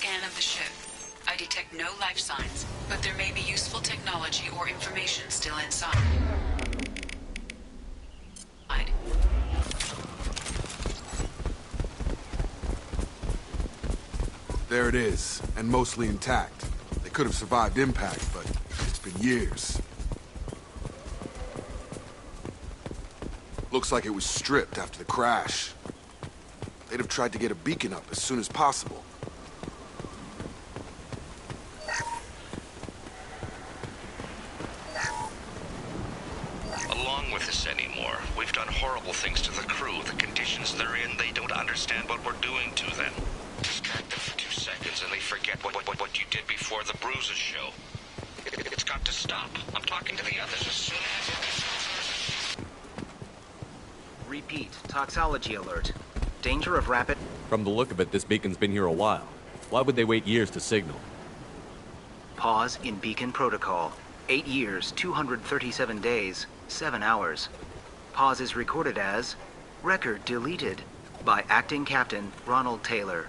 scan of the ship. I detect no life signs, but there may be useful technology or information still inside. There it is, and mostly intact. They could have survived impact, but it's been years. Looks like it was stripped after the crash. They'd have tried to get a beacon up as soon as possible. Along with this anymore. We've done horrible things to the crew. The conditions they're in, they don't understand what we're doing to them. Distract them for 2 seconds and they forget what you did before the bruises show. It's got to stop. I'm talking to the others as soon as... Repeat, toxology alert. Danger of rapid... From the look of it, this beacon's been here a while. Why would they wait years to signal? Pause in beacon protocol. 8 years, 237 days, 7 hours. Pause is recorded as... Record deleted by Acting Captain Ronald Taylor.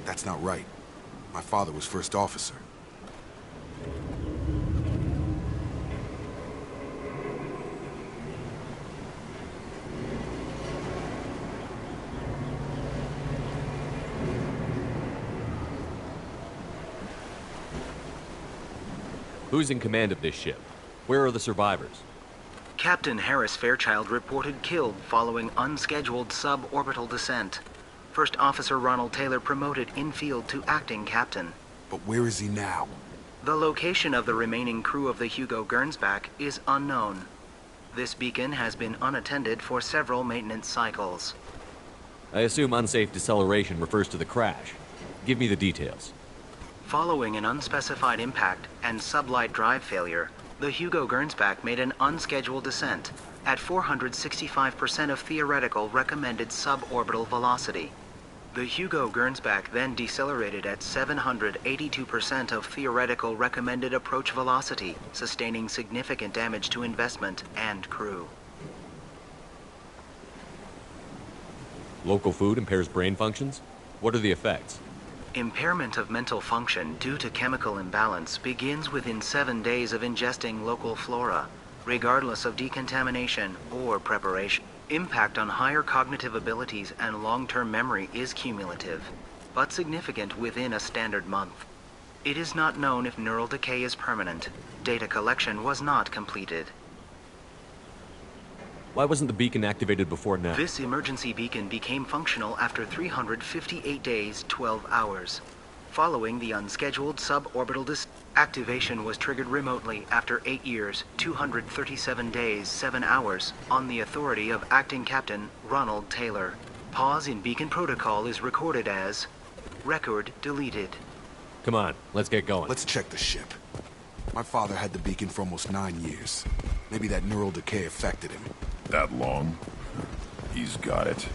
That's not right. My father was first officer. Who's in command of this ship? Where are the survivors? Captain Harris Fairchild reported killed following unscheduled suborbital descent. First Officer Ronald Taylor promoted in-field to acting captain. But where is he now? The location of the remaining crew of the Hugo Gernsback is unknown. This beacon has been unattended for several maintenance cycles. I assume unsafe deceleration refers to the crash. Give me the details. Following an unspecified impact and sublight drive failure, the Hugo Gernsback made an unscheduled descent at 465% of theoretical recommended suborbital velocity. The Hugo Gernsback then decelerated at 782% of theoretical recommended approach velocity, sustaining significant damage to investment and crew. Local food impairs brain functions? What are the effects? Impairment of mental function due to chemical imbalance begins within 7 days of ingesting local flora, regardless of decontamination or preparation. Impact on higher cognitive abilities and long-term memory is cumulative, but significant within a standard month. It is not known if neural decay is permanent. Data collection was not completed. Why wasn't the beacon activated before now? This emergency beacon became functional after 358 days, 12 hours. Following the unscheduled suborbital activation was triggered remotely after 8 years, 237 days, 7 hours, on the authority of Acting Captain Ronald Taylor. Pause in beacon protocol is recorded as record deleted. Come on, let's get going. Let's check the ship. My father had the beacon for almost 9 years. Maybe that neural decay affected him. That long? He's got it.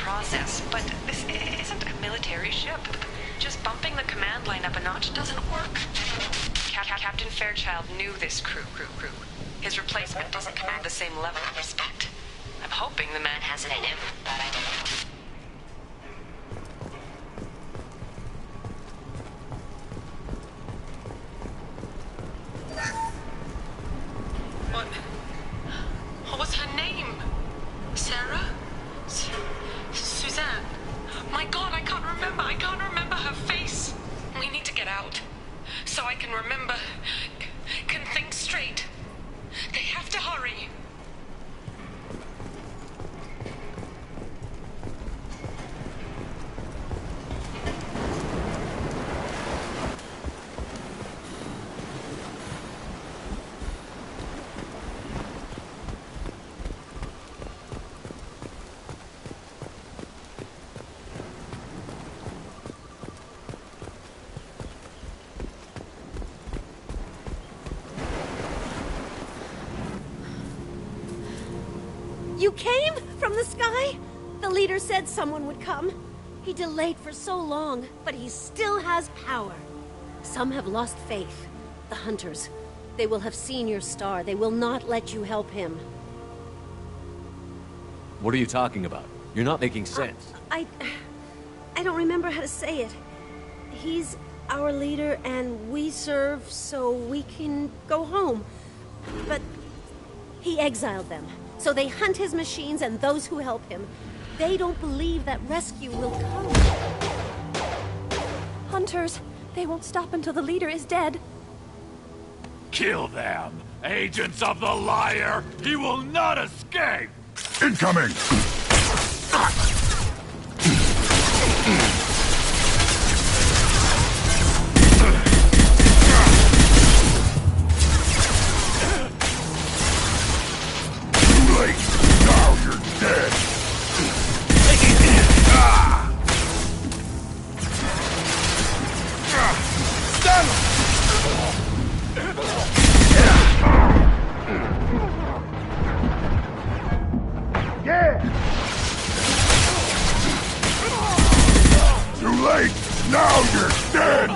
process, but this isn't a military ship. Just bumping the command line up a notch doesn't work. Captain Fairchild knew this crew. His replacement doesn't command the same level of respect. I'm hoping the man has it in him, but I don't know. What was her name? Sarah? Suzanne? My God, I can't remember her face. We need to get out. So I can remember, can think straight. You came from the sky? The leader said someone would come. He delayed for so long, but he still has power. Some have lost faith. The hunters. They will have seen your star. They will not let you help him. What are you talking about? You're not making sense. I don't remember how to say it. He's our leader and we serve so we can go home. But he exiled them. So they hunt his machines and those who help him. They don't believe that rescue will come. Hunters, they won't stop until the leader is dead. Kill them! Agents of the liar! He will not escape! Incoming! Too late! Now you're dead! Too late! Now you're dead!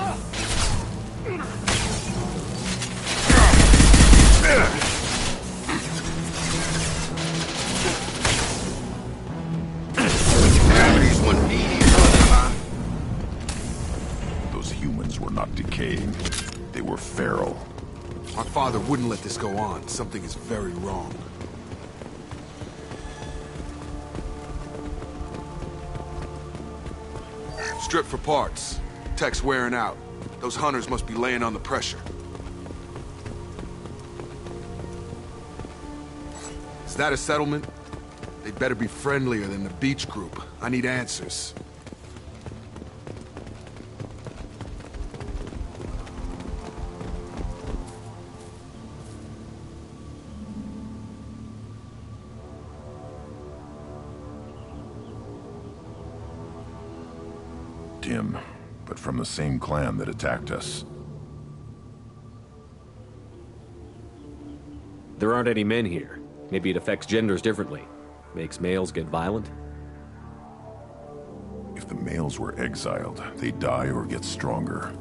Those humans were not decaying. They were feral. My father wouldn't let this go on. Something is very wrong. Strip for parts. Tech's wearing out. Those hunters must be laying on the pressure. Is that a settlement? They'd better be friendlier than the beach group. I need answers. Dim, but from the same clan that attacked us. There aren't any men here. Maybe it affects genders differently. Makes males get violent? If the males were exiled, they die or get stronger.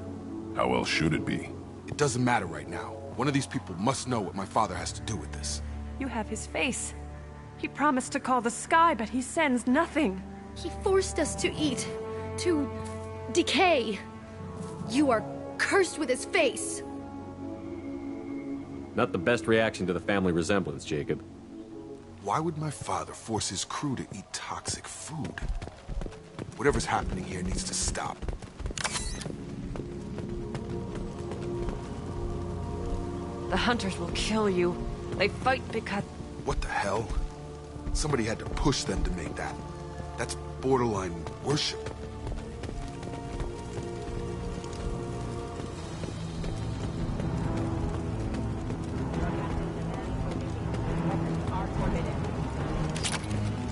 How else should it be? It doesn't matter right now. One of these people must know what my father has to do with this. You have his face. He promised to call the sky, but he sends nothing. He forced us to eat, to decay. You are cursed with his face. Not the best reaction to the family resemblance, Jacob. Why would my father force his crew to eat toxic food? Whatever's happening here needs to stop. The hunters will kill you. They fight because... What the hell? Somebody had to push them to make that. That's borderline worship.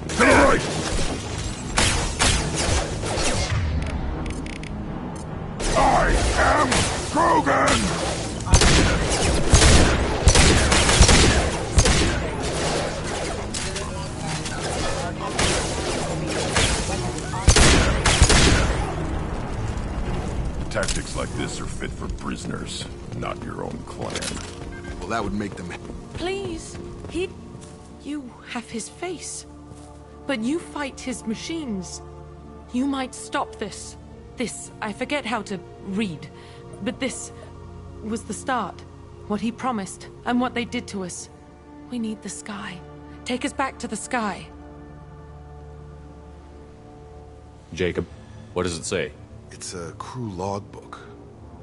To the right! I am Krogan! Tactics like this are fit for prisoners, not your own clan. Well, that would make them... Please, you have his face. But you fight his machines. You might stop this. This, I forget how to read. But this was the start. What he promised, and what they did to us. We need the sky. Take us back to the sky. Jacob, what does it say? It's a crew logbook.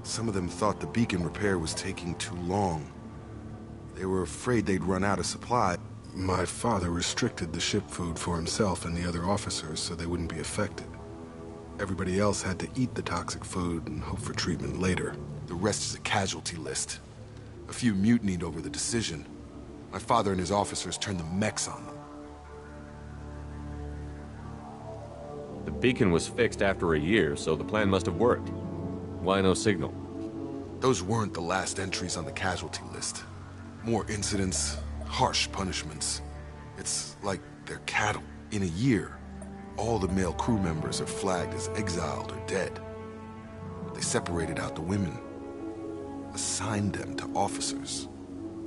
Some of them thought the beacon repair was taking too long. They were afraid they'd run out of supply. My father restricted the ship food for himself and the other officers so they wouldn't be affected. Everybody else had to eat the toxic food and hope for treatment later. The rest is a casualty list. A few mutinied over the decision. My father and his officers turned the mechs on them. The beacon was fixed after a year, so the plan must have worked. Why no signal? Those weren't the last entries on the casualty list. More incidents, harsh punishments. It's like They're cattle. In a year, all the male crew members are flagged as exiled or dead. They separated out the women, assigned them to officers.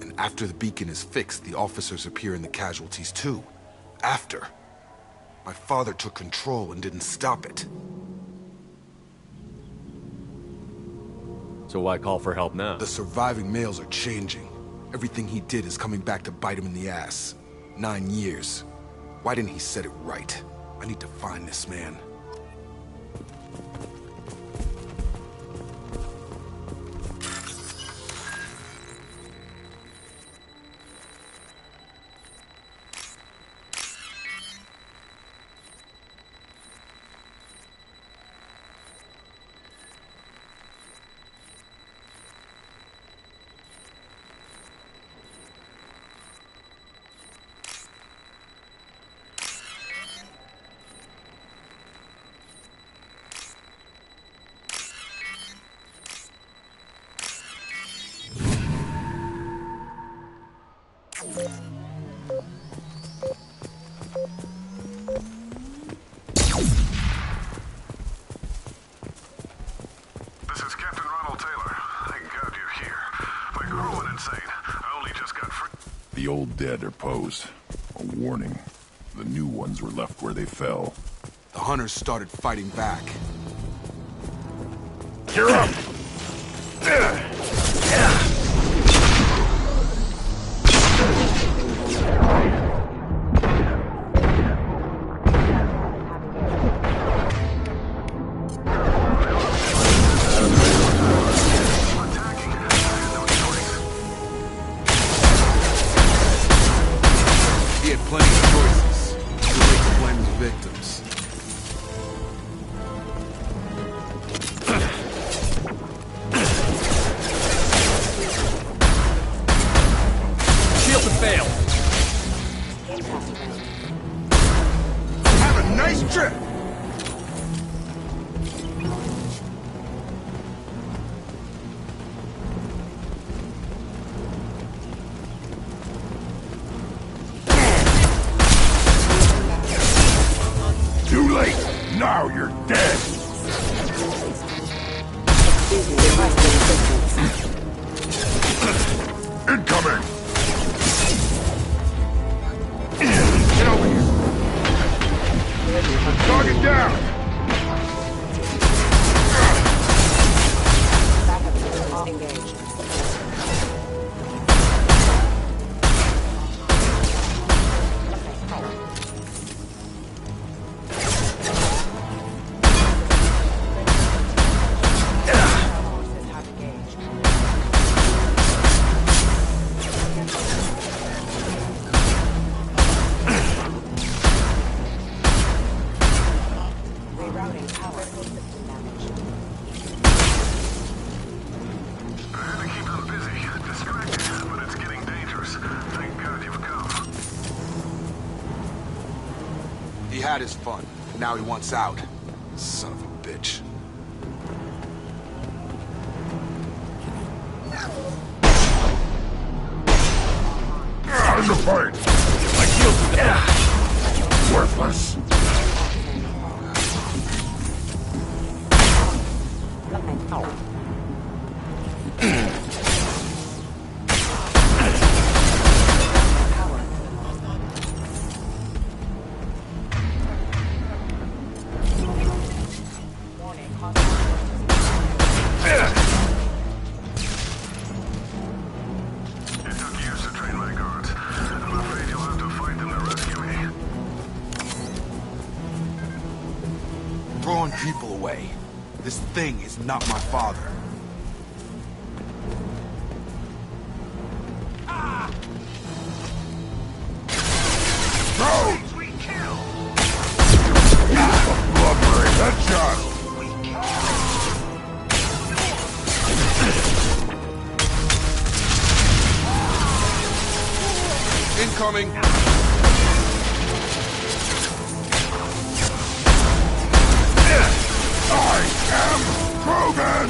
And after the beacon is fixed, the officers appear in the casualties too. After. My father took control and didn't stop it. So why call for help now? The surviving males are changing. Everything he did is coming back to bite him in the ass. 9 years. Why didn't he set it right? I need to find this man. The old dead are posed. A warning. The new ones were left where they fell. The hunters started fighting back. You're up! He had plenty of choices. Too late to blame his victims. Shield to fail. Have a nice trip! Too late! Now you're dead! Incoming! Get over here! Target down! He had his fun. Now he wants out. Son of a bitch. Time to fight! My shield's down! Worthless! Throwing people away. This thing is not my father. Go! Blubbery headshot! Incoming! I am Krogan!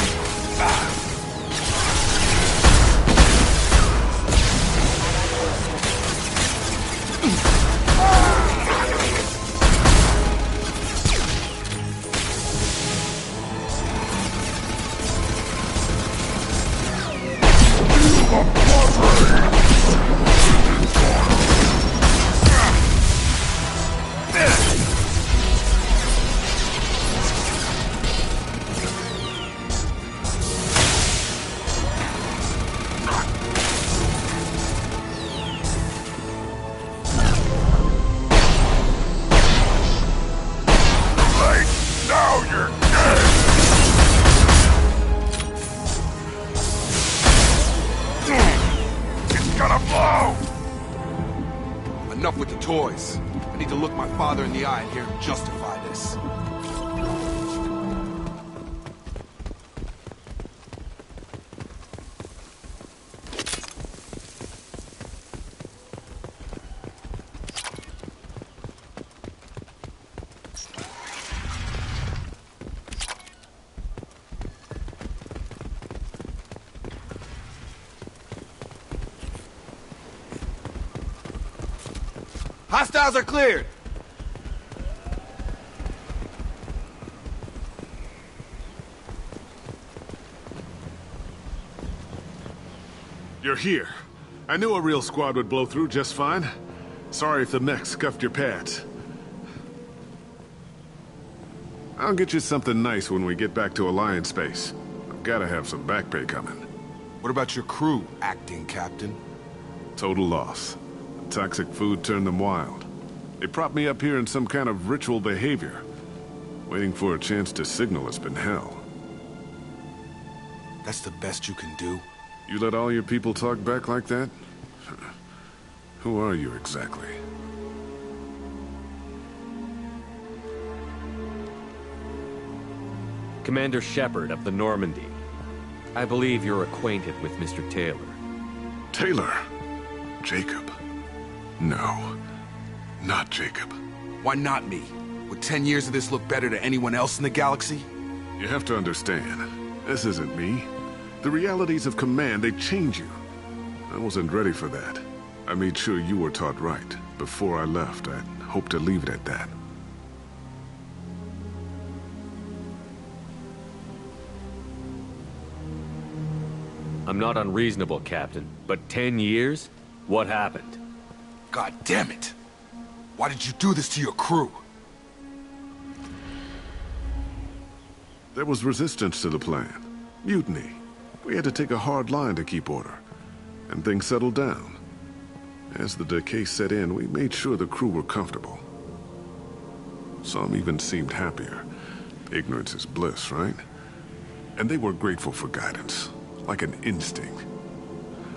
Enough with the toys. I need to look my father in the eye and hear him justify this. Hostiles are cleared! You're here. I knew a real squad would blow through just fine. Sorry if the mech scuffed your pads. I'll get you something nice when we get back to Alliance space. I've gotta have some back pay coming. What about your crew, acting captain? Total loss. Toxic food turned them wild. They propped me up here in some kind of ritual behavior. Waiting for a chance to signal has been hell. That's the best you can do? You let all your people talk back like that? Who are you exactly? Commander Shepard of the Normandy. I believe you're acquainted with Mr. Taylor. Taylor? Jacob? No. Not Jacob. Why not me? Would 10 years of this look better to anyone else in the galaxy? You have to understand, this isn't me. The realities of command, they change you. I wasn't ready for that. I made sure you were taught right. Before I left, I'd hoped to leave it at that. I'm not unreasonable, Captain, but 10 years? What happened? God damn it! Why did you do this to your crew? There was resistance to the plan. Mutiny. We had to take a hard line to keep order. And things settled down. As the decay set in, we made sure the crew were comfortable. Some even seemed happier. Ignorance is bliss, right? And they were grateful for guidance, like an instinct.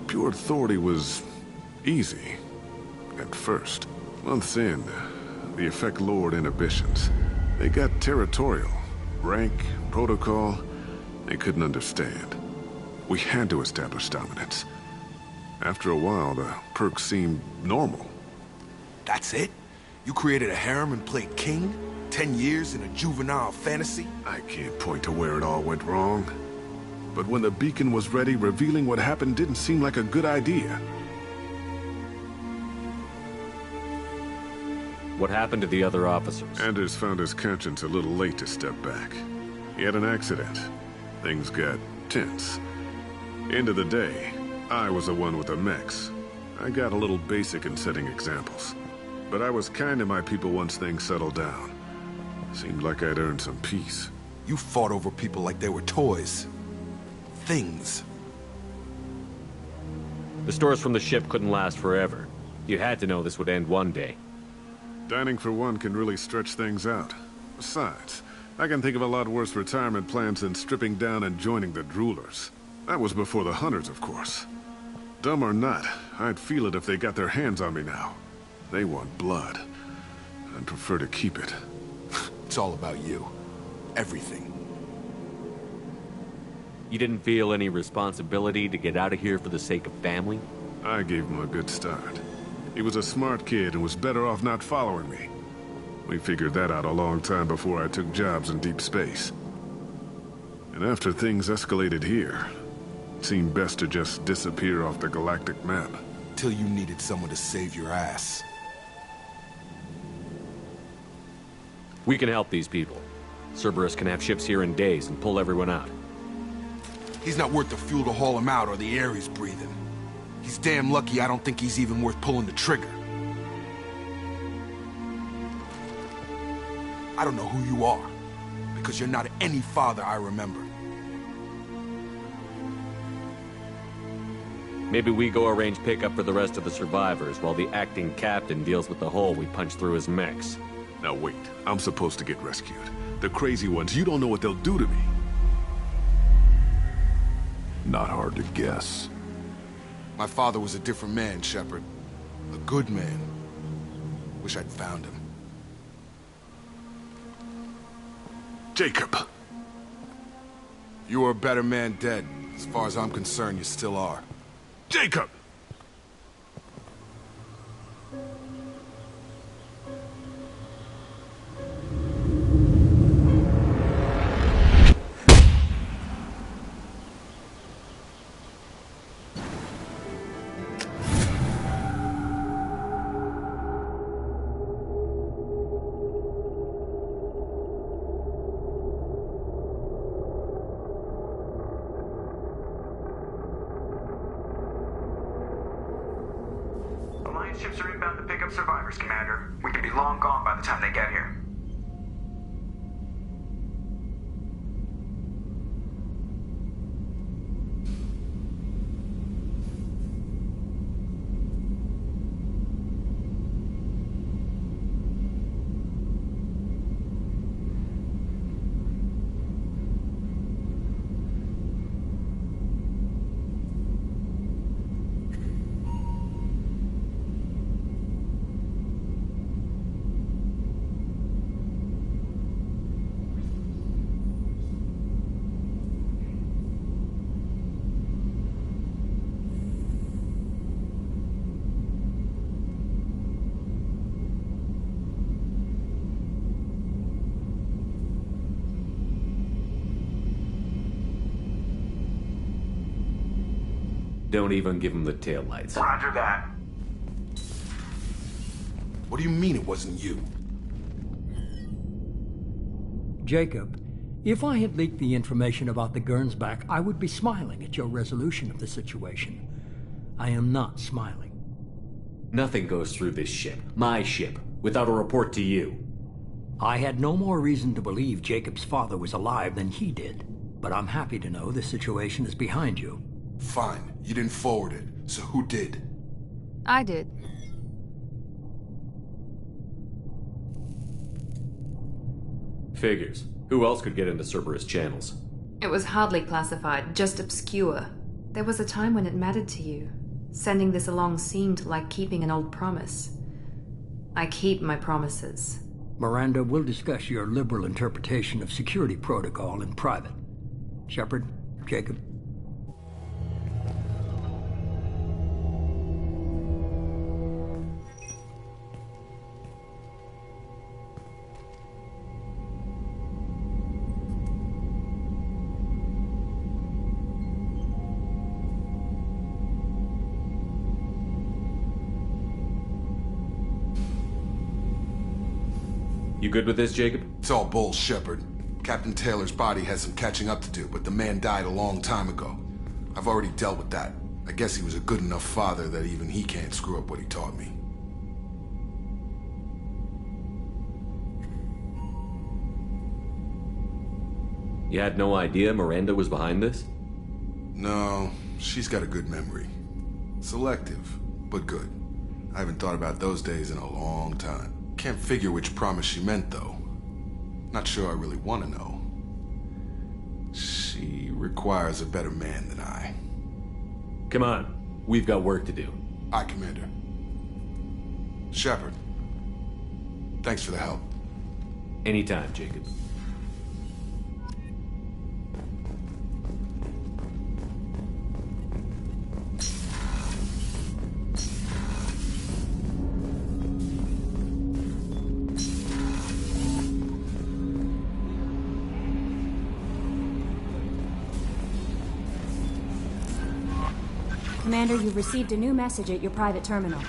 Pure authority was easy, at first. Months in, the effect lowered inhibitions. They got territorial. Rank, protocol, they couldn't understand. We had to establish dominance. After a while, the perks seemed normal. That's it? You created a harem and played king? 10 years in a juvenile fantasy? I can't point to where it all went wrong. But when the beacon was ready, revealing what happened didn't seem like a good idea. What happened to the other officers? Anders found his conscience a little late to step back. He had an accident. Things got tense. End of the day, I was the one with the mechs. I got a little basic in setting examples. But I was kind to my people once things settled down. Seemed like I'd earned some peace. You fought over people like they were toys. Things. The stores from the ship couldn't last forever. You had to know this would end one day. Dining for one can really stretch things out. Besides, I can think of a lot worse retirement plans than stripping down and joining the droolers. That was before the hunters, of course. Dumb or not, I'd feel it if they got their hands on me now. They want blood. I'd prefer to keep it. It's all about you. Everything. You didn't feel any responsibility to get out of here for the sake of family? I gave him a good start. He was a smart kid and was better off not following me. We figured that out a long time before I took jobs in deep space. And after things escalated here, it seemed best to just disappear off the galactic map. Till you needed someone to save your ass. We can help these people. Cerberus can have ships here in days and pull everyone out. He's not worth the fuel to haul him out or the air he's breathing. He's damn lucky I don't think he's even worth pulling the trigger. I don't know who you are, because you're not any father I remember. Maybe we go arrange pickup for the rest of the survivors while the acting captain deals with the hole we punched through his mechs. Now wait, I'm supposed to get rescued. The crazy ones, you don't know what they'll do to me. Not hard to guess. My father was a different man, Shepard. A good man. Wish I'd found him. Jacob! You were a better man dead. As far as I'm concerned, you still are. Jacob! Ships are inbound to pick up survivors, Commander. We could be long gone by the time they get here. Don't even give him the taillights. Roger that. What do you mean it wasn't you? Jacob, if I had leaked the information about the Gernsback, I would be smiling at your resolution of the situation. I am not smiling. Nothing goes through this ship, my ship, without a report to you. I had no more reason to believe Jacob's father was alive than he did, but I'm happy to know the situation is behind you. Fine. You didn't forward it, so who did? I did. Figures. Who else could get into Cerberus channels? It was hardly classified, just obscure. There was a time when it mattered to you. Sending this along seemed like keeping an old promise. I keep my promises. Miranda, we'll discuss your liberal interpretation of security protocol in private. Shepard, Jacob. You good with this, Jacob? It's all bull, Shepard. Captain Taylor's body has some catching up to do, but the man died a long time ago. I've already dealt with that. I guess he was a good enough father that even he can't screw up what he taught me. You had no idea Miranda was behind this? No, she's got a good memory. Selective, but good. I haven't thought about those days in a long time. Can't figure which promise she meant, though. Not sure I really want to know. She requires a better man than I. Come on, we've got work to do. Aye, Commander. Shepard, thanks for the help. Anytime, Jacob. Commander, you've received a new message at your private terminal.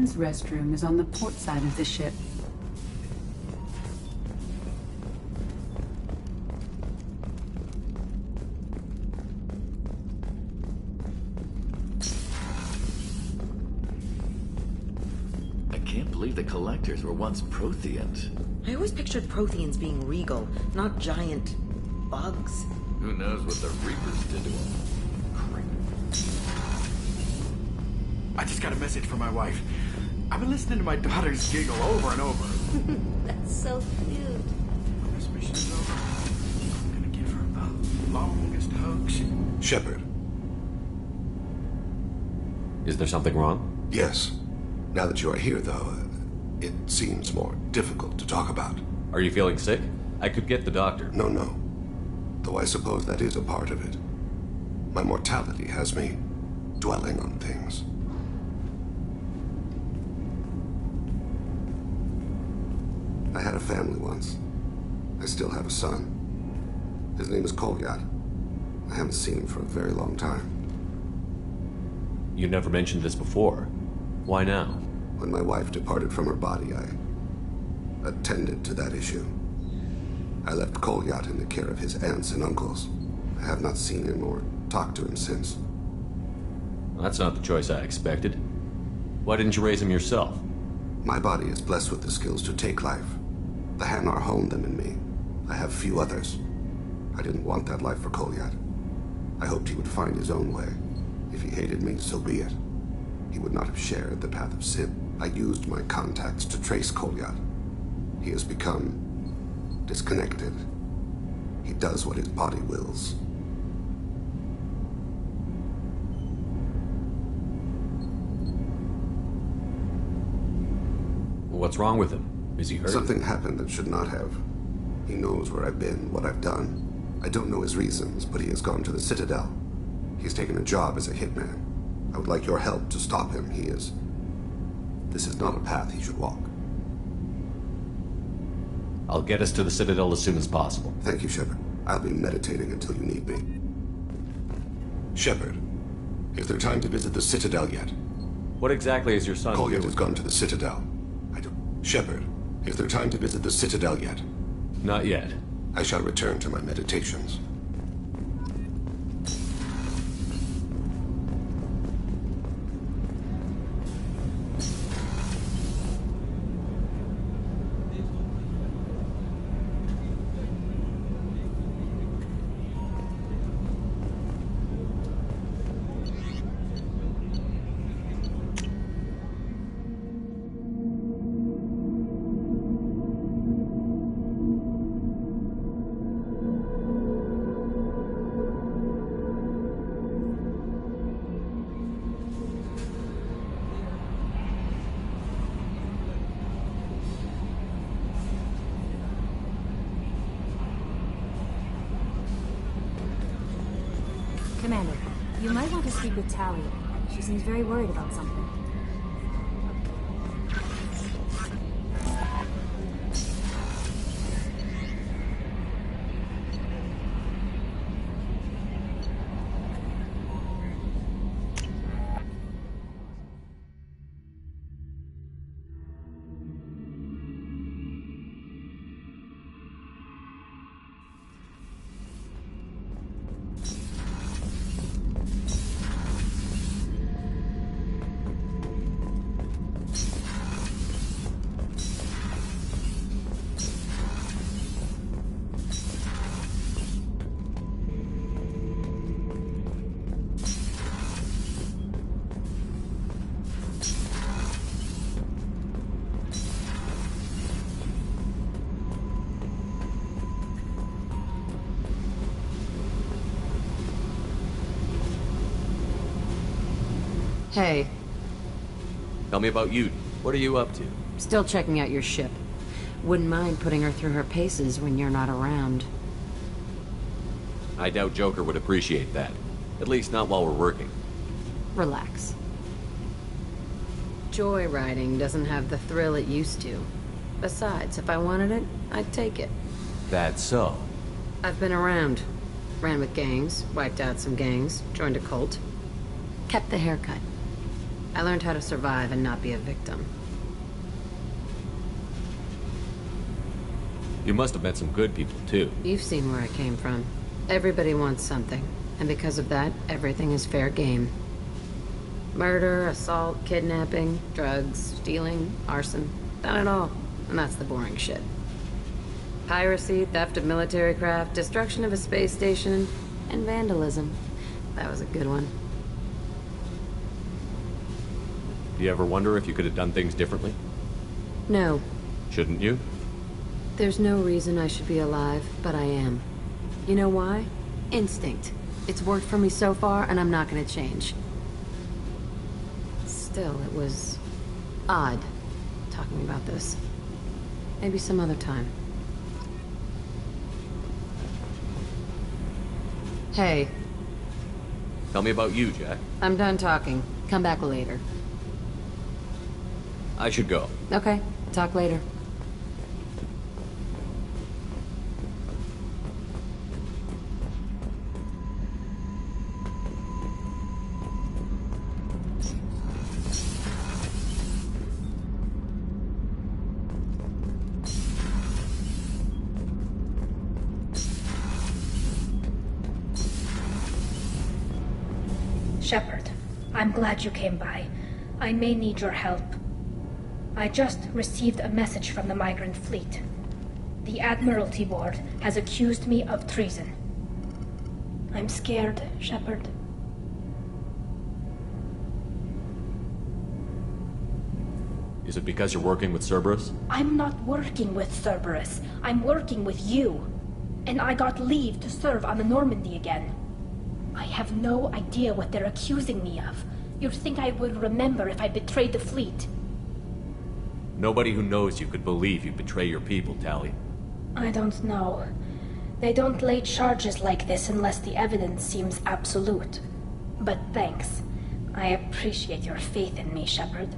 men's restroom is on the port side of the ship. I can't believe the Collectors were once Protheans. I always pictured Protheans being regal, not giant bugs. Who knows what the Reapers did to them? I just got a message from my wife. I've been listening to my daughter's giggle over and over. That's so cute. When this mission's over, I'm gonna give her the longest hug she... Shepard. Is there something wrong? Yes. Now that you are here, though, it seems more difficult to talk about. Are you feeling sick? I could get the doctor. No. Though I suppose that is a part of it. My mortality has me dwelling on things. I had a family once. I still have a son. His name is Kolyat. I haven't seen him for a very long time. You never mentioned this before. Why now? When my wife departed from her body, I attended to that issue. I left Kolyat in the care of his aunts and uncles. I have not seen him or talked to him since. That's not the choice I expected. Why didn't you raise him yourself? My body is blessed with the skills to take life. The Hanar honed them in me. I have few others. I didn't want that life for Kolyat. I hoped he would find his own way. If he hated me, so be it. He would not have shared the path of sin. I used my contacts to trace Kolyat. He has become disconnected. He does what his body wills. What's wrong with him? Is he hurt? Something happened that should not have. He knows where I've been, what I've done. I don't know his reasons, but he has gone to the Citadel. He's taken a job as a hitman. I would like your help to stop him. This is not a path he should walk. I'll get us to the Citadel as soon as possible. Thank you, Shepard. I'll be meditating until you need me. Shepard, is there time to visit the Citadel yet? What exactly is your son doing? Kolyat has gone to the Citadel. Shepard, is there time to visit the Citadel yet? Not yet. I shall return to my meditations. Commander, you might want to speak with Talia. She seems very worried about something. Hey. Tell me about you. What are you up to? Still checking out your ship. Wouldn't mind putting her through her paces when you're not around. I doubt Joker would appreciate that. At least not while we're working. Relax. Joyriding doesn't have the thrill it used to. Besides, if I wanted it, I'd take it. That's so. I've been around. Ran with gangs, wiped out some gangs, joined a cult. Kept the haircut. I learned how to survive and not be a victim. You must have met some good people, too. You've seen where I came from. Everybody wants something, and because of that, everything is fair game. Murder, assault, kidnapping, drugs, stealing, arson. Done it all. And that's the boring shit. Piracy, theft of military craft, destruction of a space station, and vandalism. That was a good one. Do you ever wonder if you could have done things differently? No. Shouldn't you? There's no reason I should be alive, but I am. You know why? Instinct. It's worked for me so far, and I'm not gonna change. Still, it was odd talking about this. Maybe some other time. Hey. Tell me about you, Jack. I'm done talking. Come back later. I should go. Okay. Talk later. Shepard, I'm glad you came by. I may need your help. I just received a message from the migrant fleet. The Admiralty Board has accused me of treason. I'm scared, Shepard. Is it because you're working with Cerberus? I'm not working with Cerberus. I'm working with you. And I got leave to serve on the Normandy again. I have no idea what they're accusing me of. You'd think I would remember if I betrayed the fleet. Nobody who knows you could believe you betray your people, Tali. I don't know. They don't lay charges like this unless the evidence seems absolute. But thanks. I appreciate your faith in me, Shepard.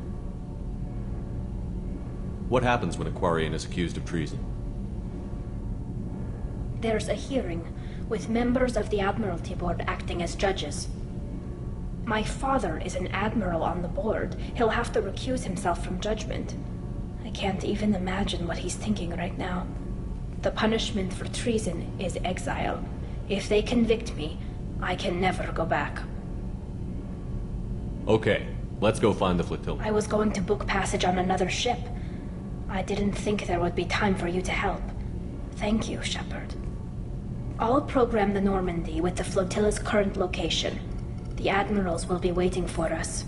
What happens when a Quarian is accused of treason? There's a hearing, with members of the Admiralty Board acting as judges. My father is an admiral on the board. He'll have to recuse himself from judgment. I can't even imagine what he's thinking right now. The punishment for treason is exile. If they convict me, I can never go back. Okay, let's go find the flotilla. I was going to book passage on another ship. I didn't think there would be time for you to help. Thank you, Shepard. I'll program the Normandy with the flotilla's current location. The admirals will be waiting for us.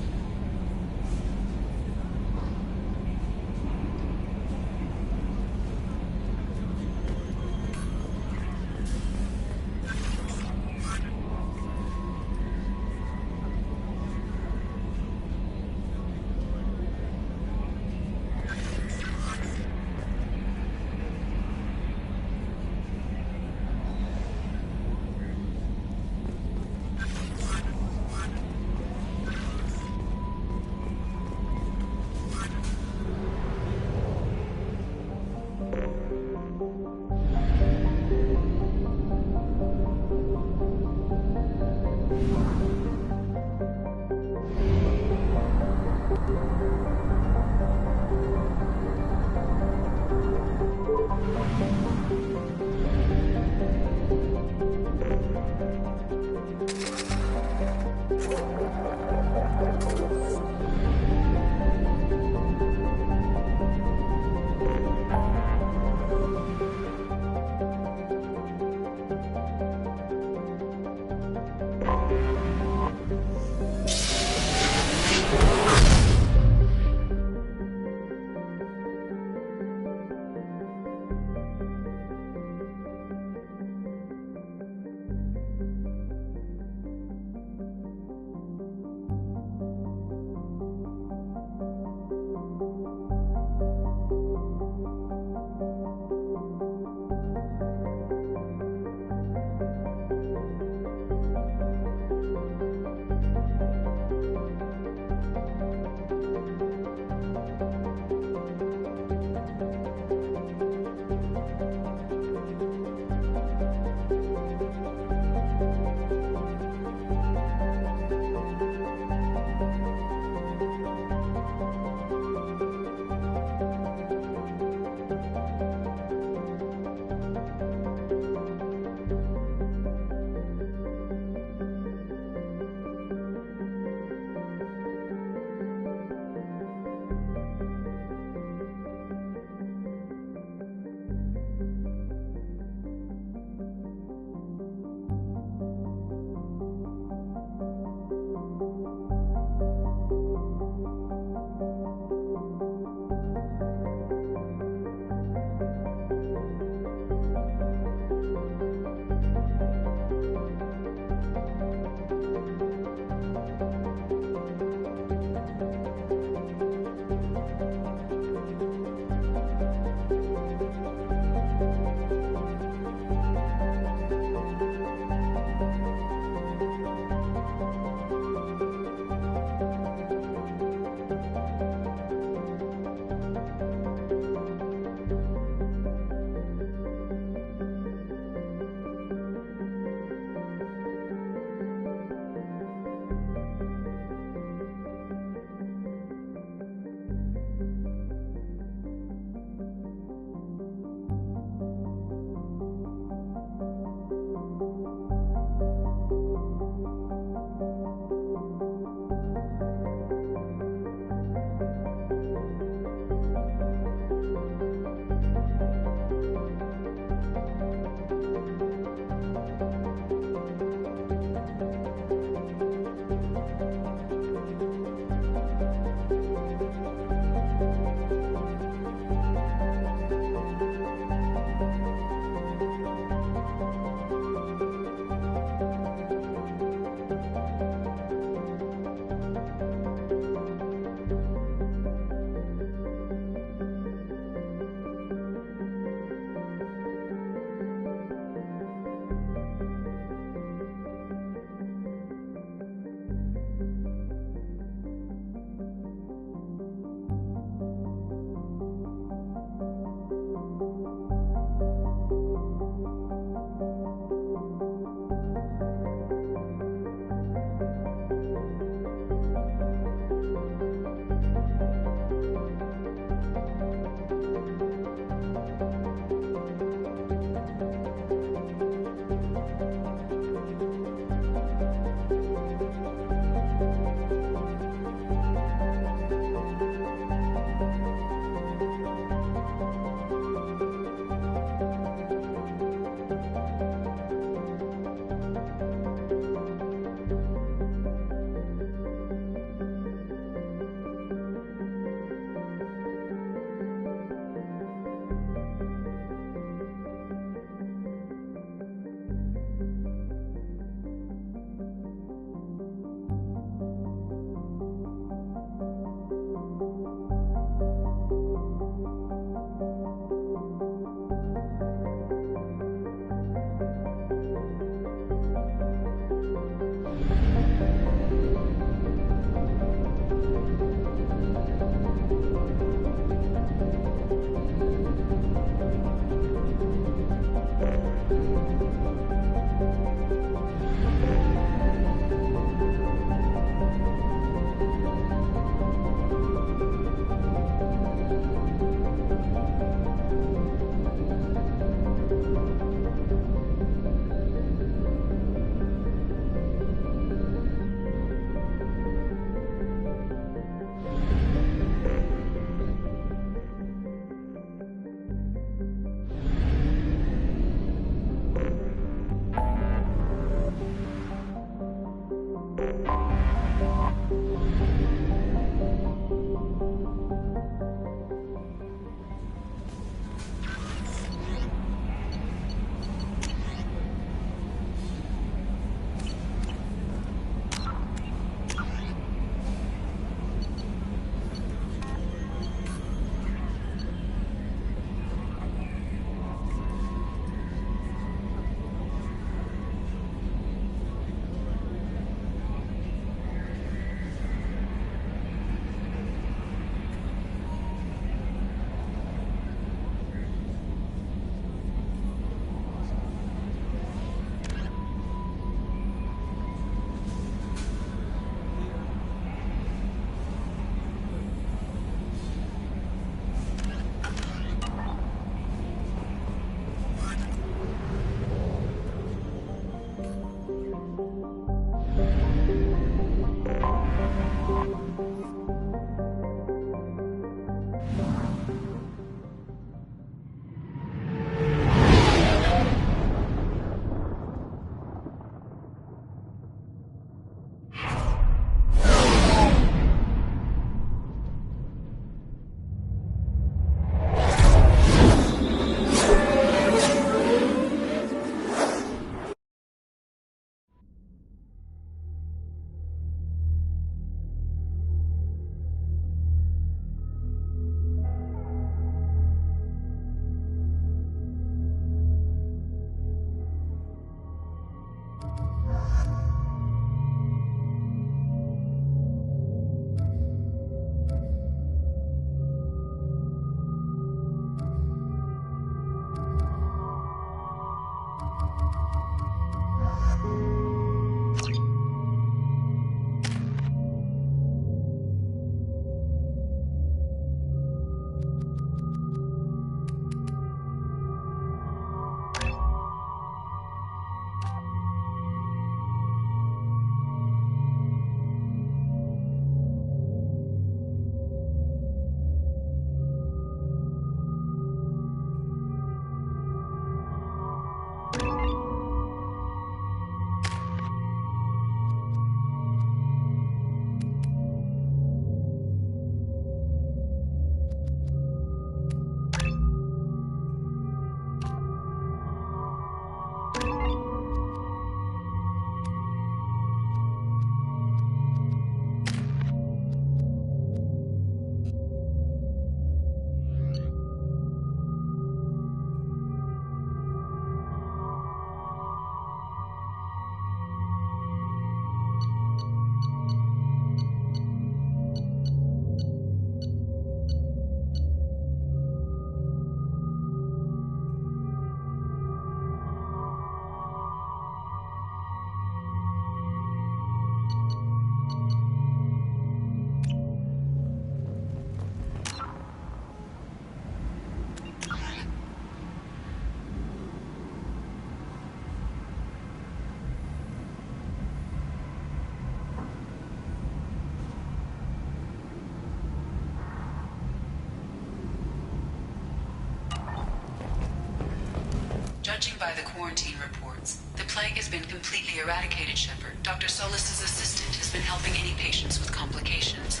Judging by the quarantine reports, the plague has been completely eradicated, Shepard. Dr. Solis's assistant has been helping any patients with complications.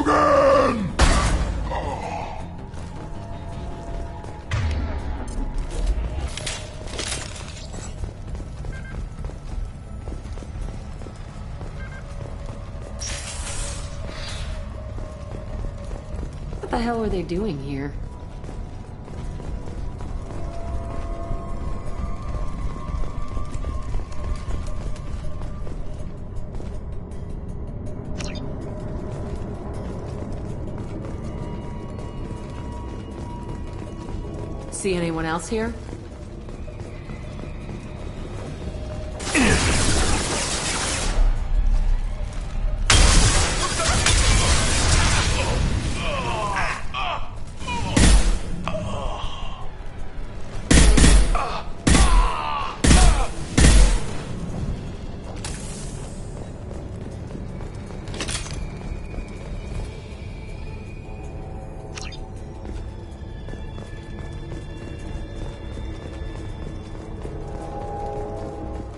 Logan! What the hell are they doing here? See anyone else here?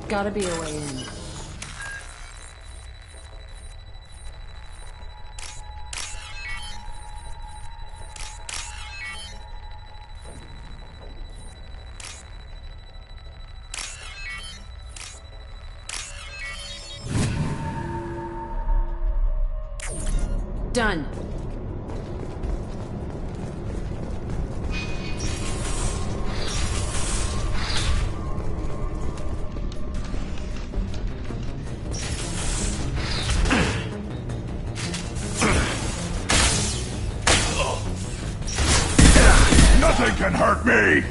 Gotta be a way in. Done. Nothing can hurt me!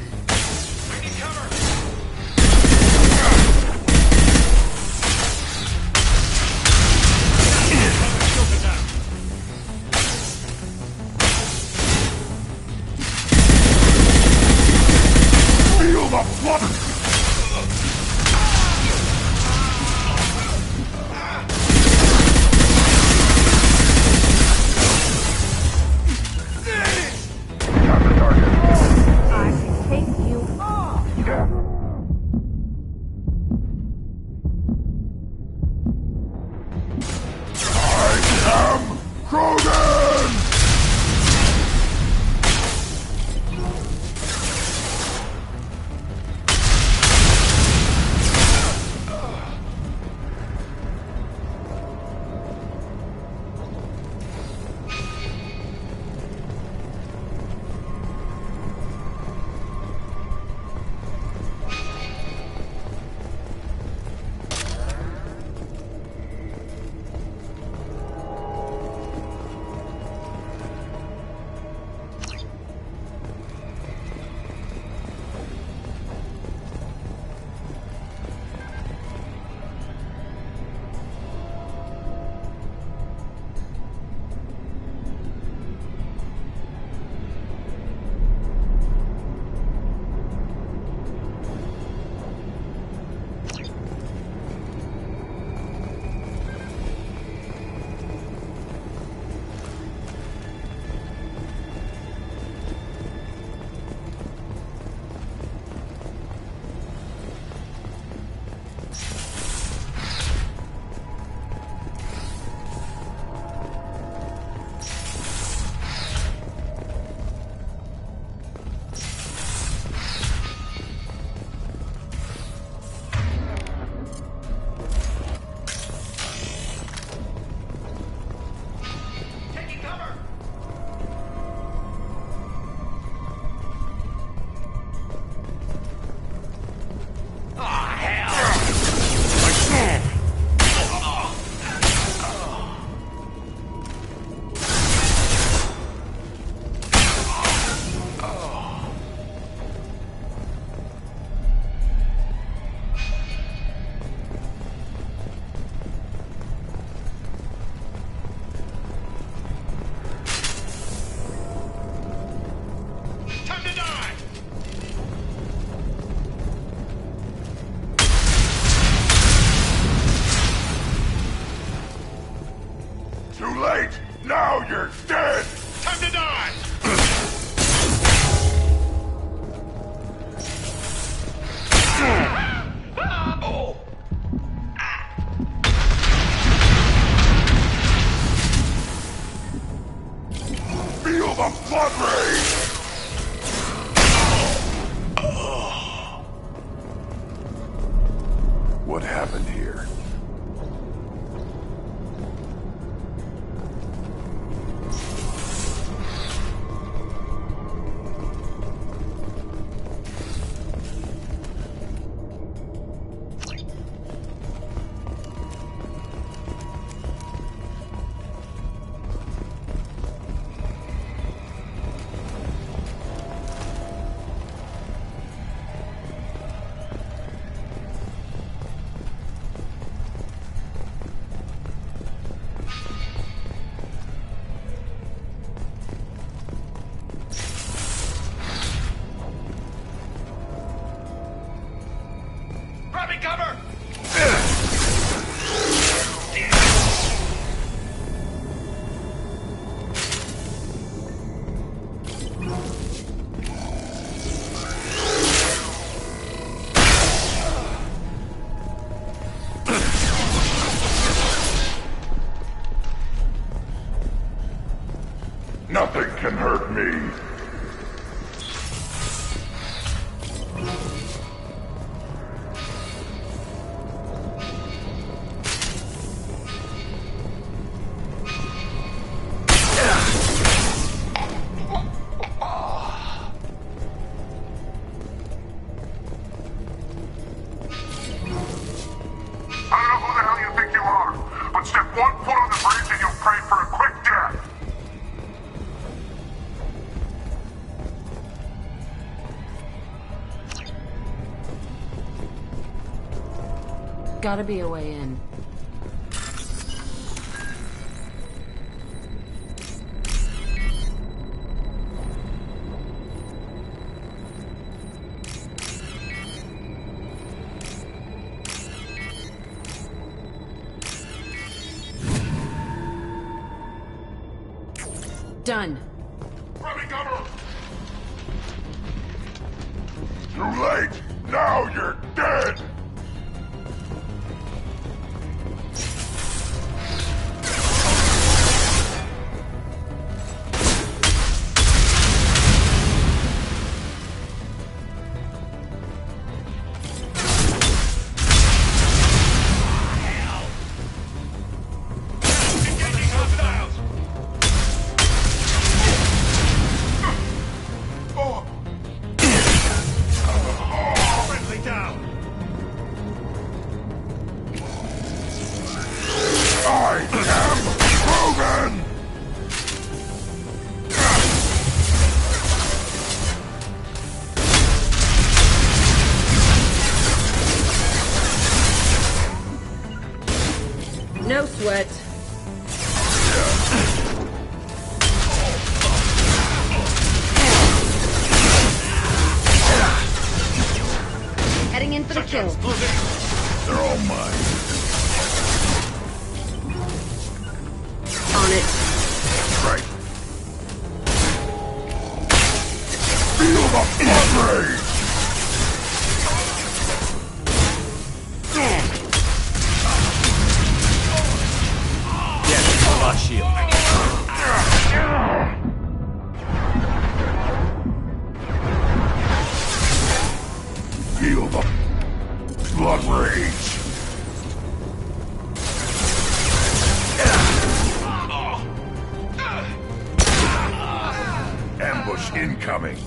Feel the flutter! I can take the blood rage! What happened here? Nothing can hurt me. Gotta be a way in. Done. Too late! Now you're dead! No sweat. Heading in for the kill. They're all mine. On it. Right. Feel the blood rage! Shield. Feel the blood rage. Ambush incoming.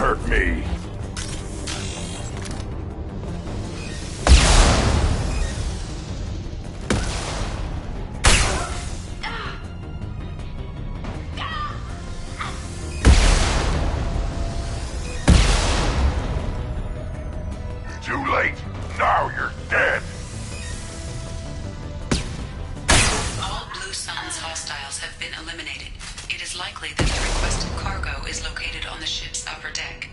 hurt me. Too late. Now you're dead. All Blue Sun's hostiles have been eliminated. It is likely that the requested cargo is located on the ship's upper deck.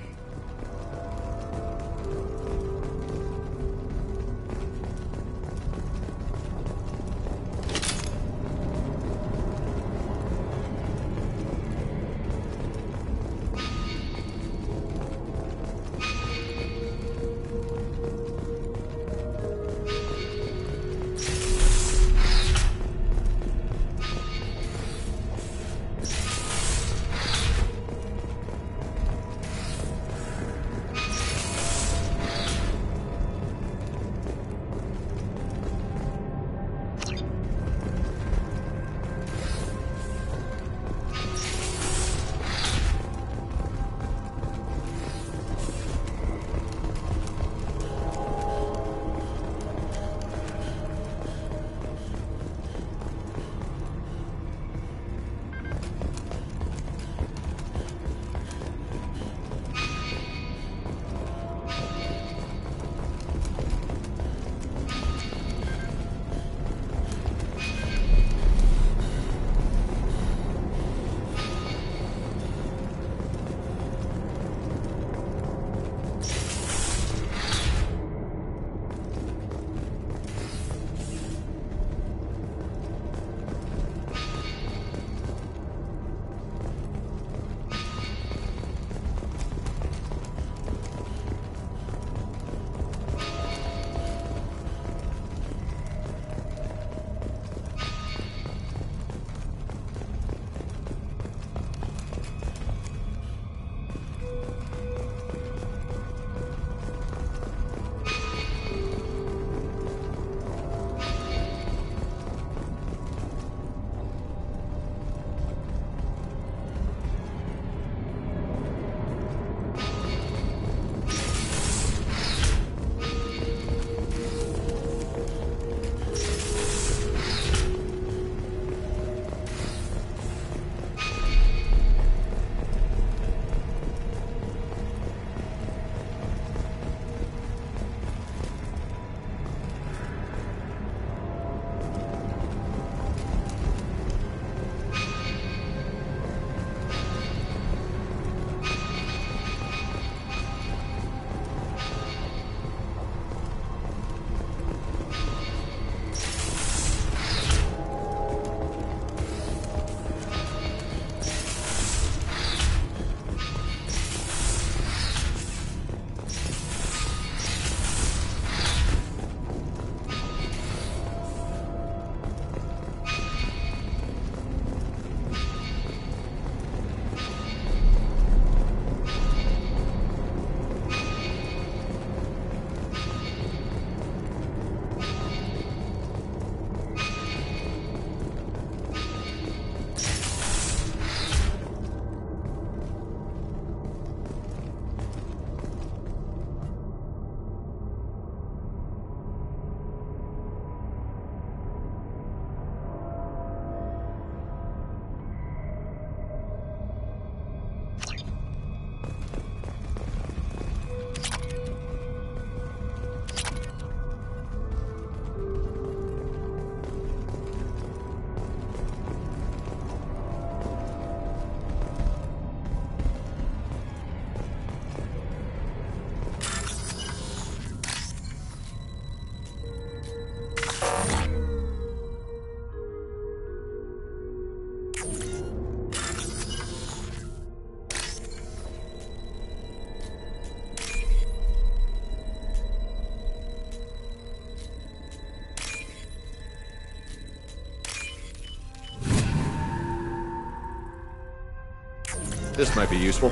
This might be useful.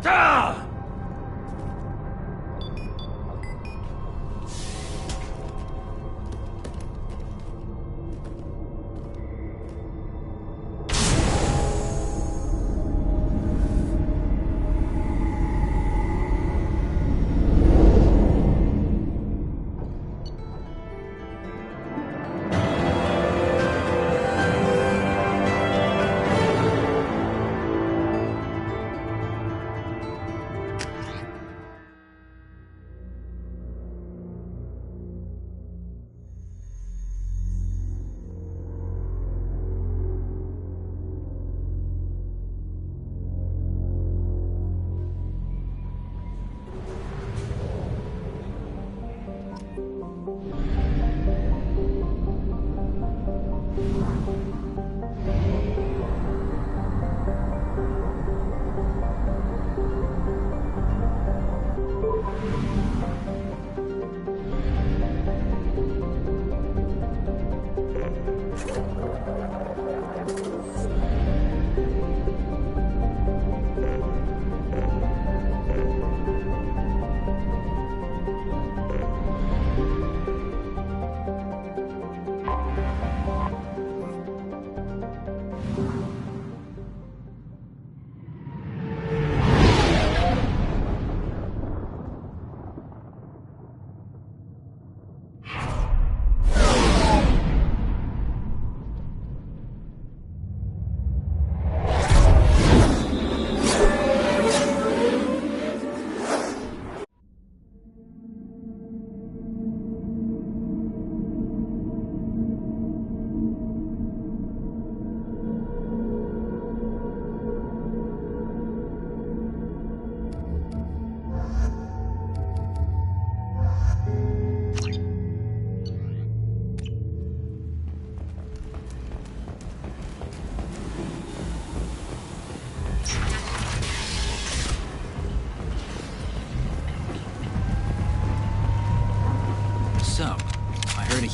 Ah!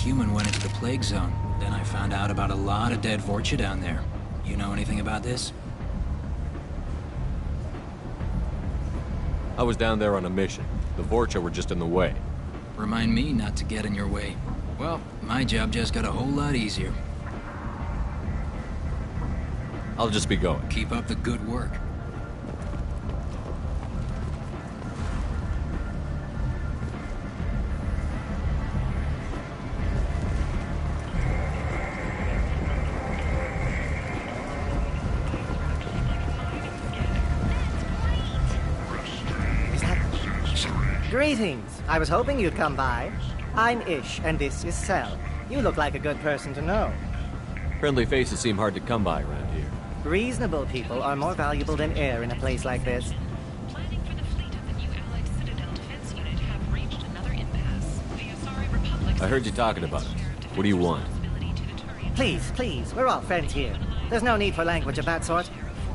human went into the plague zone. Then I found out about a lot of dead Vorcha down there. You know anything about this? I was down there on a mission. The Vorcha were just in the way. Remind me not to get in your way. Well, my job just got a whole lot easier. I'll just be going. Keep up the good work. Greetings. I was hoping you'd come by. I'm Ish, and this is Cell. You look like a good person to know. Friendly faces seem hard to come by around here. Reasonable people are more valuable than air in a place like this. I heard you talking about it. What do you want? Please, please, we're all friends here. There's no need for language of that sort.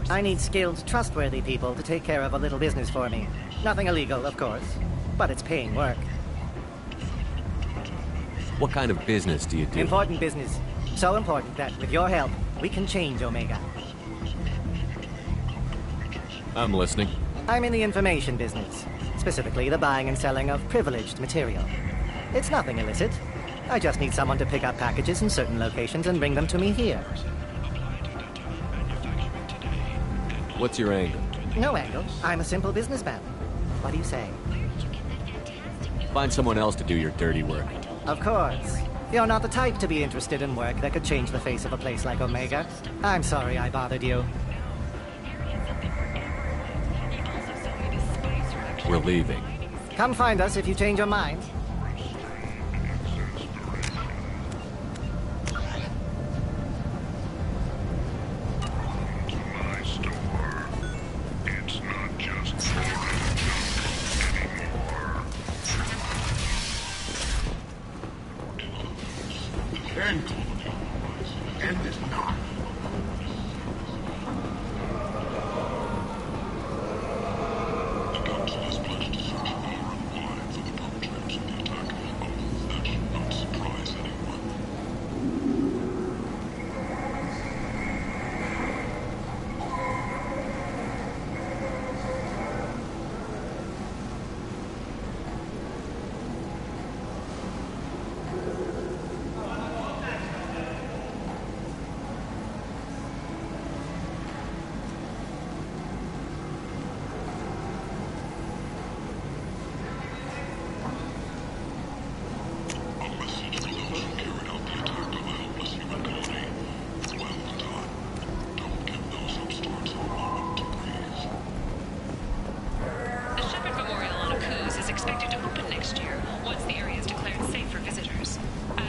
I need skilled, trustworthy people to take care of a little business for me. Nothing illegal, of course, but it's paying work. What kind of business do you do? Important business. So important that, with your help, we can change Omega. I'm listening. I'm in the information business, specifically the buying and selling of privileged material. It's nothing illicit. I just need someone to pick up packages in certain locations and bring them to me here. What's your angle? No angle. I'm a simple businessman. What do you say? Find someone else to do your dirty work. Of course. You're not the type to be interested in work that could change the face of a place like Omega. I'm sorry I bothered you. We're leaving. Come find us if you change your mind.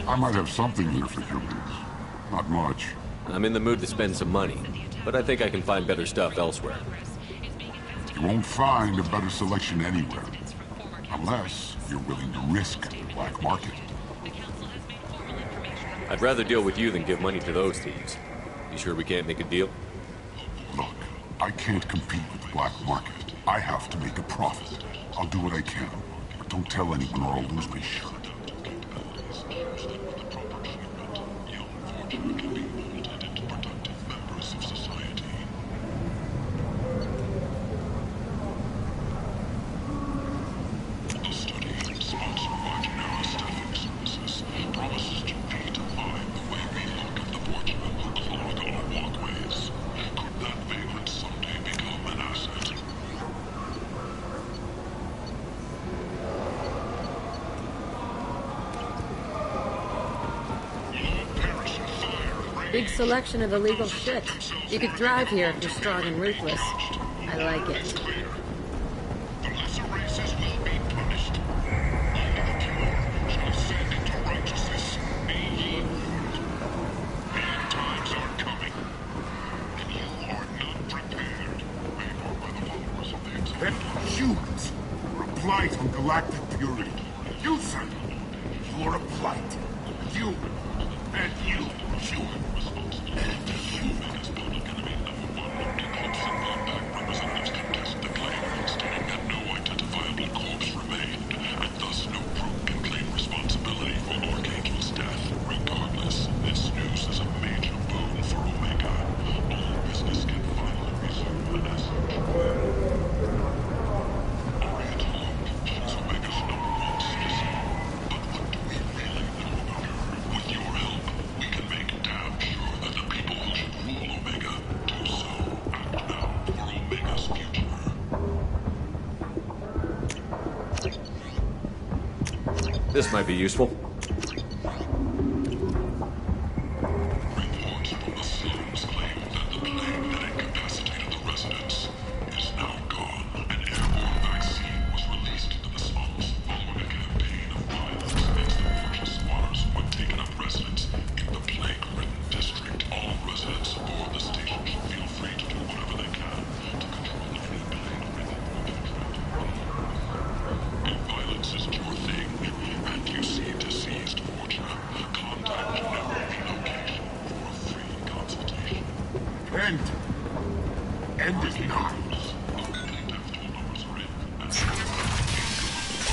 I might have something here for humans. Not much. I'm in the mood to spend some money, but I think I can find better stuff elsewhere. You won't find a better selection anywhere. Unless you're willing to risk the black market. I'd rather deal with you than give money to those thieves. You sure we can't make a deal? Look, I can't compete with the black market. I have to make a profit. I'll do what I can, but don't tell anyone or I'll lose my shirt. Big selection of illegal shit. You could thrive here if you're strong and ruthless. I like it. Humans are a blight on galactic purity. You, sir, you are a blight. You and you, human. And human is public enemy number one. Decode feedback representatives contest the claim, stating that no identifiable corpse remained, and thus no group can claim responsibility for Archangel's death. This might be useful. Reports from the slums claim that the plague that incapacitated the residents is now gone. An airborne vaccine was released into the slums following a campaign of violence against the martial squatters who had taken up residence in the plague-ridden district. All residents aboard the station should feel free to do whatever they can to control the free plague rhythm within If violence isn't your thing, and you see deceased Fortuna, contact Memory Location for a free consultation. End. End is not.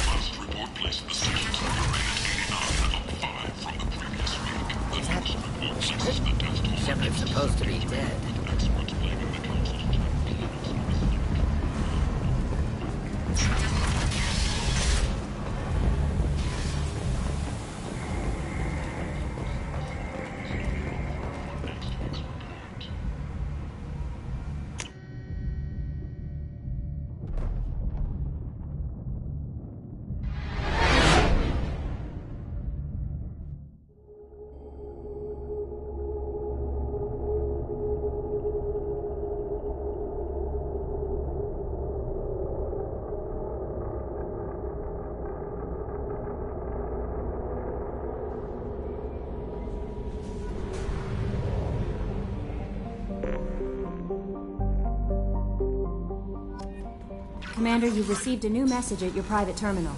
Last report placed the station's error rate at 89, up 5 from the previous week. The next report places the death toll. Shepard's supposed to be dead. Experts blaming the council's Commander, you've received a new message at your private terminal.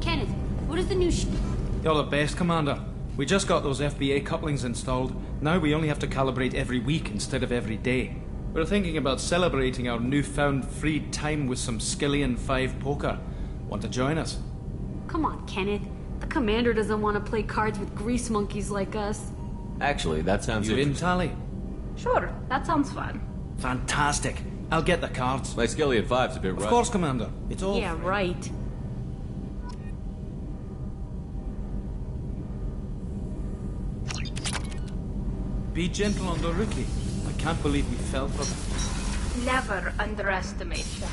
Kenneth, what is the new You're the best, Commander. We just got those FBA couplings installed. Now we only have to calibrate every week instead of every day. We're thinking about celebrating our newfound free time with some Skillian 5 poker. Want to join us? Come on, Kenneth. The commander doesn't want to play cards with grease monkeys like us. Actually, that sounds You in, Tally? Sure, that sounds fun. Fantastic. I'll get the cards. My Skillian 5's a bit rusty. Of course, Commander. It's all... Yeah, right. Be gentle on the rookie. I can't believe we fell for that. Never underestimate them.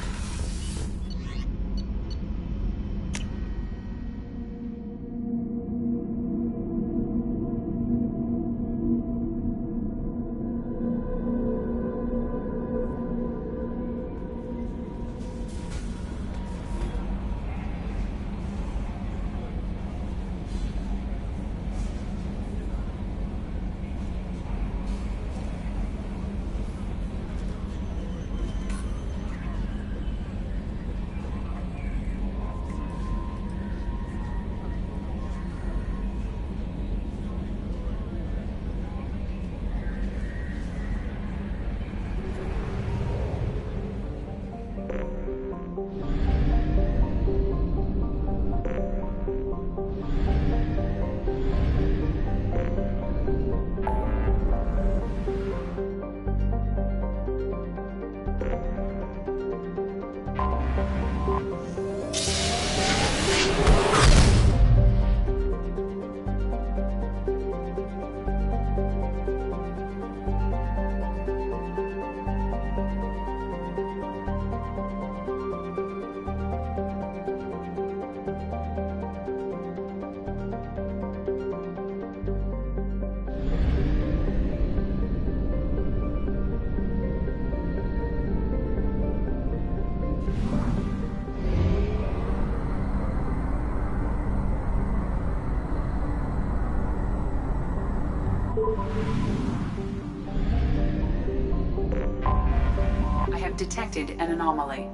I have detected an anomaly.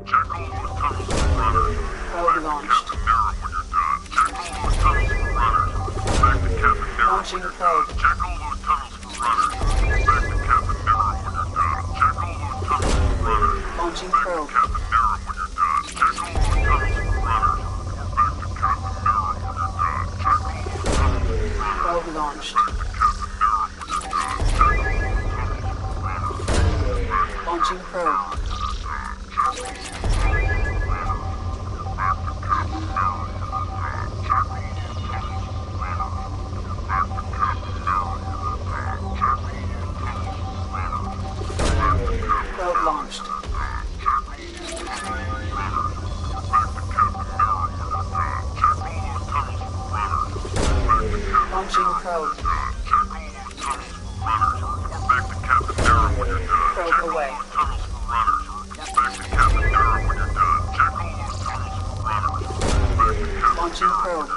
Check all those tunnels for runners. Probe launched. Check all those tunnels for runners. Back to Captain Nero. Launching probe. Check all those tunnels for runners. Back to Captain Nero when you're done. Check all those tunnels for runners. Launching Back probe. to Captain Nero when you're done. Check all those tunnels for runners. Back to Captain Nero when you're done. Check all those tunnels for runners. Probe launched. Back to Captain Nero when you're done. Check all those tunnels Launching probe. Probe launched. Launching probe. Probe away. Launching probe.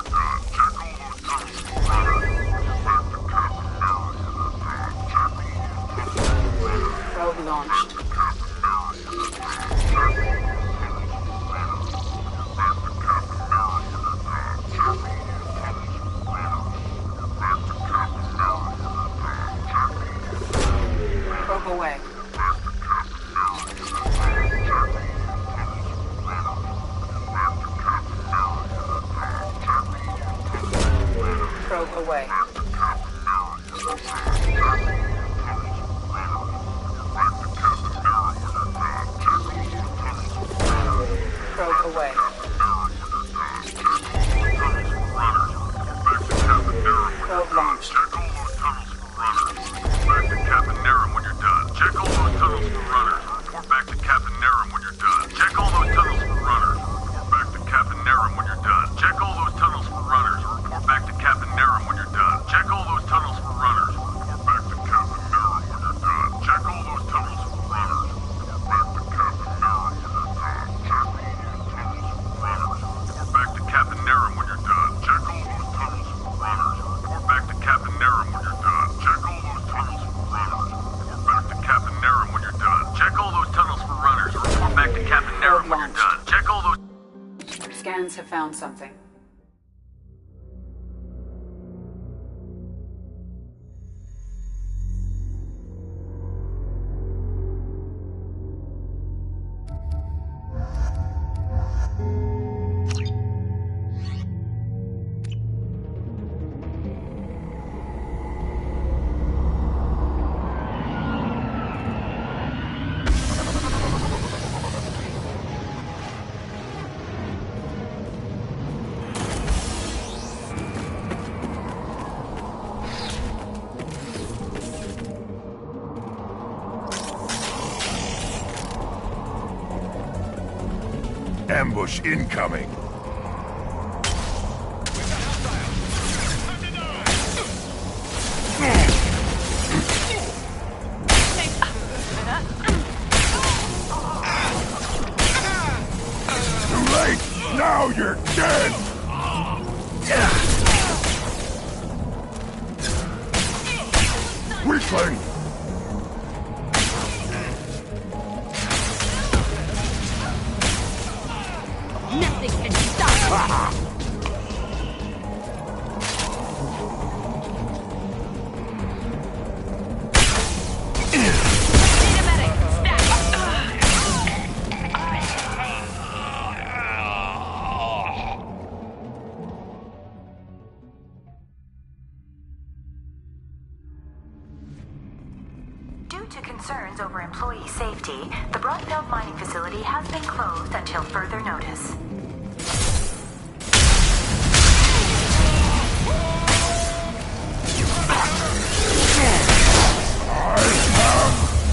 Probe launched. Probe away. Probe away. Probe away. Probe launched. Scans have found something. Ambush incoming. Too late! Now you're dead! Weakling! Nothing can stop me! Due to concerns over employee safety, the Broadbelt mining facility has been closed until further notice.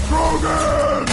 Krogan!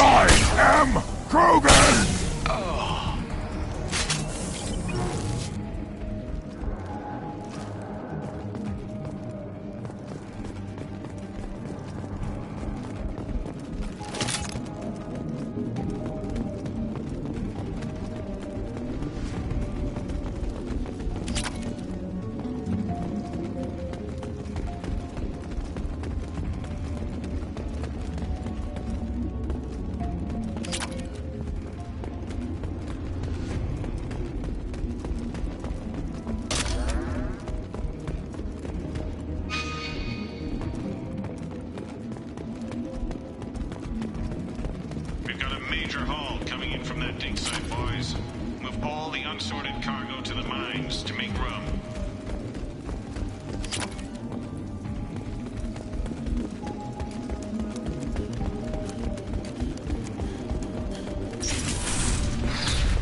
I am Krogan! We've got a major haul coming in from that dig site, boys. Move all the unsorted cargo to the mines to make room.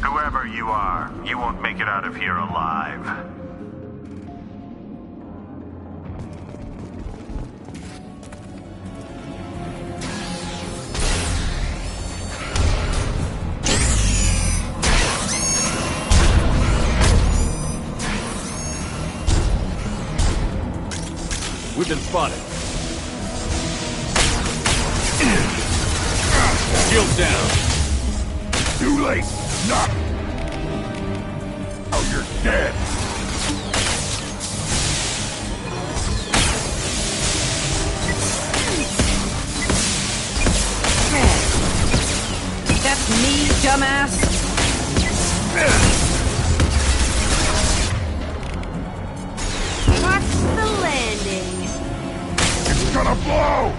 Whoever you are, you won't make it out of here alive. We've been spotted. Shield down. Too late. Not. Oh, you're dead. That's me, dumbass. Watch the landing. It's gonna blow!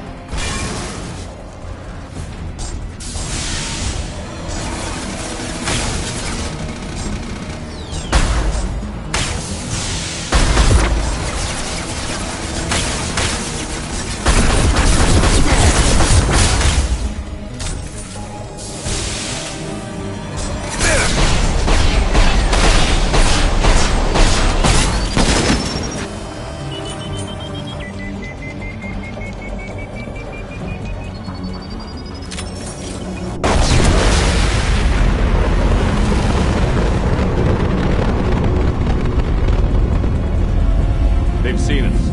They've seen us.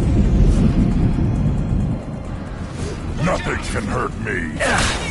Nothing can hurt me.